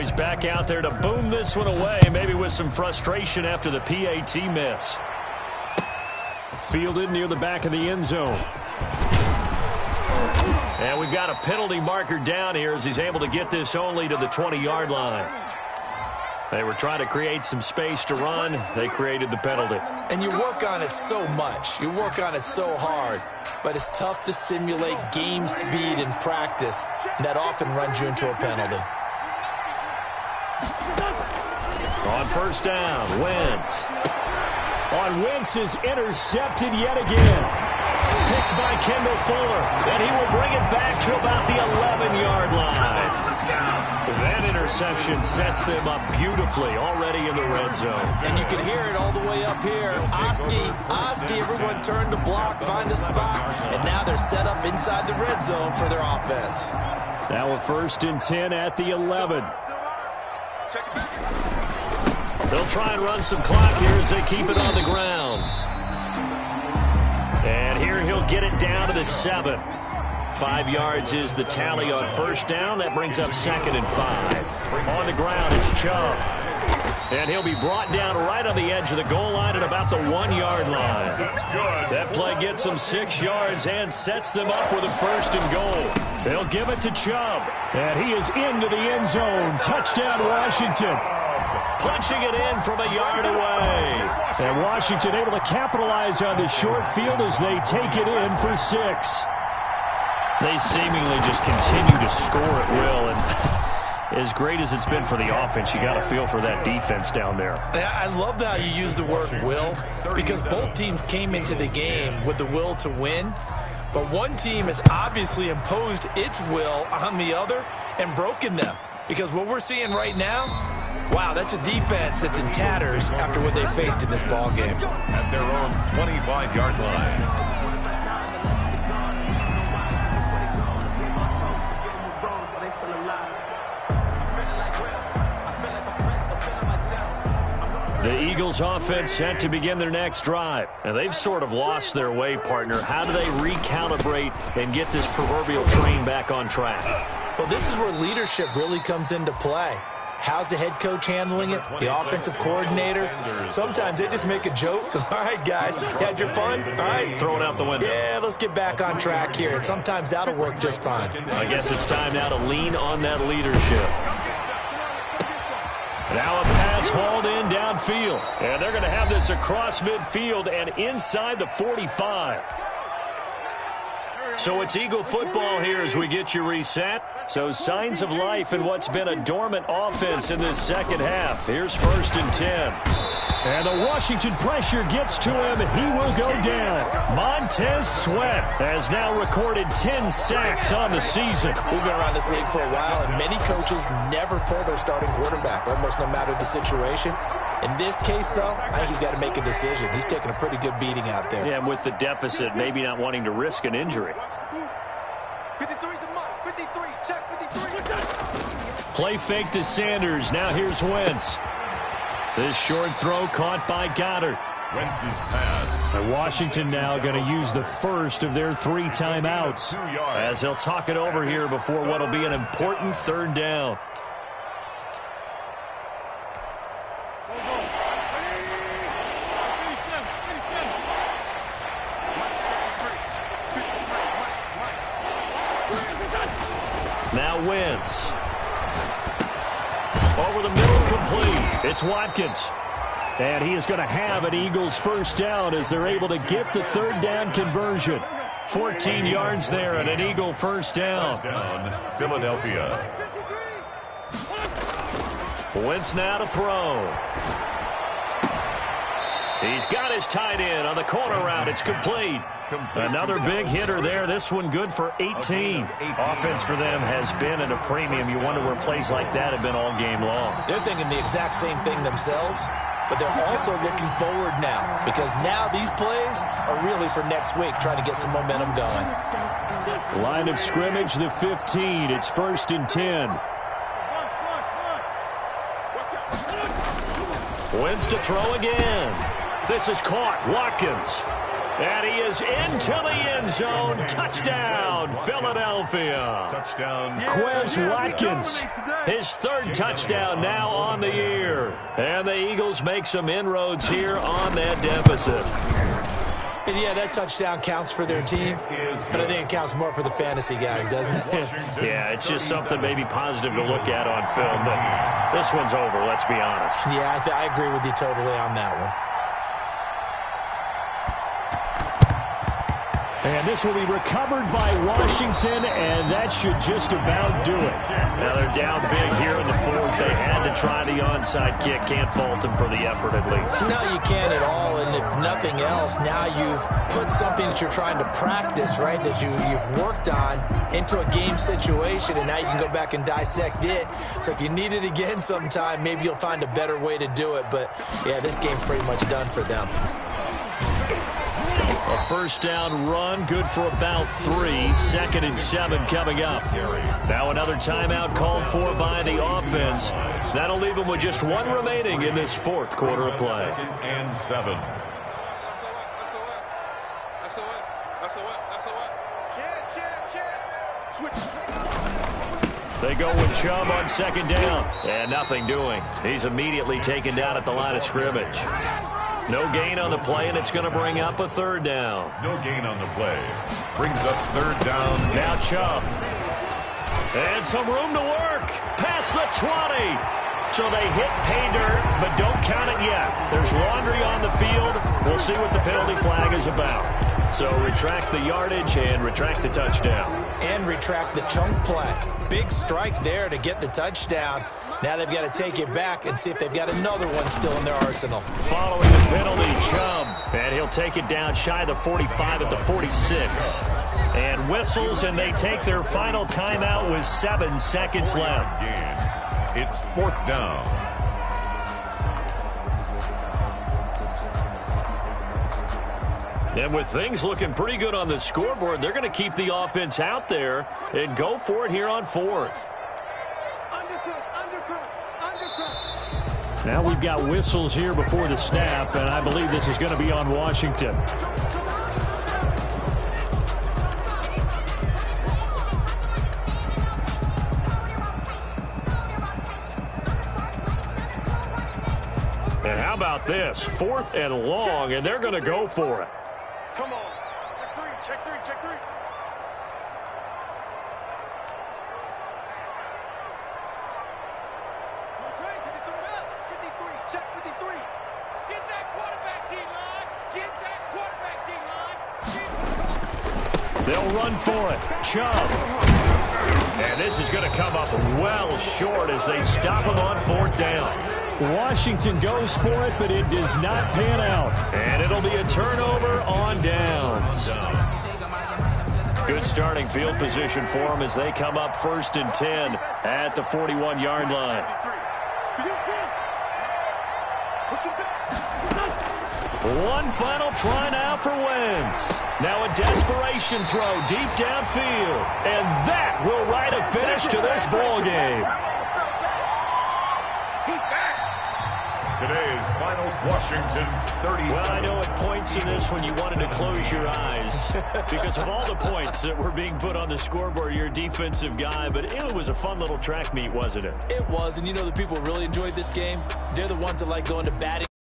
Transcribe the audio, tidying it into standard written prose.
is back out there to boom this one away, maybe with some frustration after the PAT miss. Fielded near the back of the end zone. And we've got a penalty marker down here as he's able to get this only to the 20-yard line. They were trying to create some space to run. They created the penalty. And you work on it so much. You work on it so hard. But it's tough to simulate game speed in practice. And that often runs you into a penalty. On first down, Wentz. Wentz is intercepted yet again. Picked by Kendall Fuller. And he will bring it back to about the 11-yard line. That interception sets them up beautifully already in the red zone. And you can hear it all the way up here. Oski, everyone turned to block, find a spot, and now they're set up inside the red zone for their offense. Now a 1st and 10 at the 11. They'll try and run some clock here as they keep it on the ground. And here he'll get it down to the 7. 5 yards is the tally on first down. That brings up 2nd and 5. On the ground, it's Chubb. And he'll be brought down right on the edge of the goal line at about the 1-yard line. That play gets them 6 yards and sets them up with a 1st and goal. They'll give it to Chubb. And he is into the end zone. Touchdown, Washington. Punching it in from a yard away. And Washington able to capitalize on the short field as they take it in for 6. They seemingly just continue to score at will, and as great as it's been for the offense, you got to feel for that defense down there. I love how you use the word will, because both teams came into the game with the will to win, but one team has obviously imposed its will on the other and broken them, because what we're seeing right now, wow, that's a defense that's in tatters after what they faced in this ball game. At their own 25-yard line. The Eagles offense set to begin their next drive. And they've sort of lost their way, partner. How do they recalibrate and get this proverbial train back on track? Well, this is where leadership really comes into play. How's the head coach handling it? The offensive coordinator? Sometimes they just make a joke. All right, guys, you had your fun? All right. Throw it out the window. Yeah, let's get back on track here. And sometimes that'll work just fine. I guess it's time now to lean on that leadership. Now a pass hauled in downfield. And they're going to have this across midfield and inside the 45. So it's Eagle football here as we get you reset. So signs of life in what's been a dormant offense in this second half. Here's 1st and 10. And the Washington pressure gets to him, and he will go down. Montez Sweat has now recorded 10 sacks on the season. We've been around this league for a while, and many coaches never pull their starting quarterback, almost no matter the situation. In this case, though, I think he's got to make a decision. He's taking a pretty good beating out there. Yeah, and with the deficit, maybe not wanting to risk an injury. 53's the mark. 53, check 53. Play fake to Sanders. Now here's Wentz. This short throw caught by Goddard. Wentz's pass. And Washington now going to use the first of their 3 timeouts as they'll talk it over here before what will be an important 3rd down. Now Wentz. Over the middle, complete. It's Watkins. And he is going to have an Eagles 1st down as they're able to get the 3rd down conversion. 14 yards there and an Eagle 1st down. Touchdown, Philadelphia. Wentz now to throw. He's got his tight end on the corner route. It's complete. Another big hitter there. This one good for 18. Offense for them has been at a premium. You wonder where plays like that have been all game long. They're thinking the exact same thing themselves, but they're also looking forward now because now these plays are really for next week, trying to get some momentum going. Line of scrimmage, the 15. It's 1st and 10. Wentz to throw again. This is caught. Watkins. And he is into the end zone. Touchdown, Philadelphia. Touchdown. Quez Watkins, his third touchdown now on the year. And the Eagles make some inroads here on that deficit. And yeah, that touchdown counts for their team, but I think it counts more for the fantasy guys, doesn't it? Yeah, it's just something maybe positive to look at on film, but this one's over, let's be honest. Yeah, I agree with you totally on that one. And this will be recovered by Washington, and that should just about do it. Now they're down big here in the fourth. They had to try the onside kick. Can't fault them for the effort at least. No, you can't at all, and if nothing else, now you've put something that you're trying to practice, right, that you've worked on into a game situation, and now you can go back and dissect it. So if you need it again sometime, maybe you'll find a better way to do it. But, yeah, this game's pretty much done for them. A first down run, good for about 3. 2nd and 7 coming up. Now another timeout called for by the offense. That'll leave them with just 1 remaining in this fourth quarter of play. 2nd and 7. They go with Chubb on 2nd down. And nothing doing. He's immediately taken down at the line of scrimmage. No gain on the play, and it's going to bring up a 3rd down. No gain on the play. Brings up 3rd down. Now Chubb. And some room to work. Past the 20. So they hit pay dirt, but don't count it yet. There's laundry on the field. We'll see what the penalty flag is about. So retract the yardage and retract the touchdown. And retract the chunk play. Big strike there to get the touchdown. Now they've got to take it back and see if they've got another one still in their arsenal. Following the penalty, Chubb. And he'll take it down shy of the 45 at the 46. And whistles, and they take their final timeout with 7 seconds left. It's 4th down. And with things looking pretty good on the scoreboard, they're going to keep the offense out there and go for it here on 4th. Now we've got whistles here before the snap, and I believe this is going to be on Washington. And how about this? 4th and long, and they're going to go for it. Come on. Check 3, check 3, check 3. Check 53. Get that quarterback D-line. Get that quarterback D-line. They'll run for it. Chubb. And this is going to come up well short as they stop him on 4th down. Washington goes for it, but it does not pan out. And it'll be a turnover on downs. Good starting field position for them as they come up 1st and 10 at the 41-yard line. One final try now for Wentz. Now a desperation throw deep downfield. And that will write a finish to this ball game. Today's finals, Washington 37. Well, I know at points in this when you wanted to close your eyes because of all the points that were being put on the scoreboard. You're a defensive guy, but it was a fun little track meet, wasn't it? It was, and you know the people who really enjoyed this game? They're the ones that like going to batting.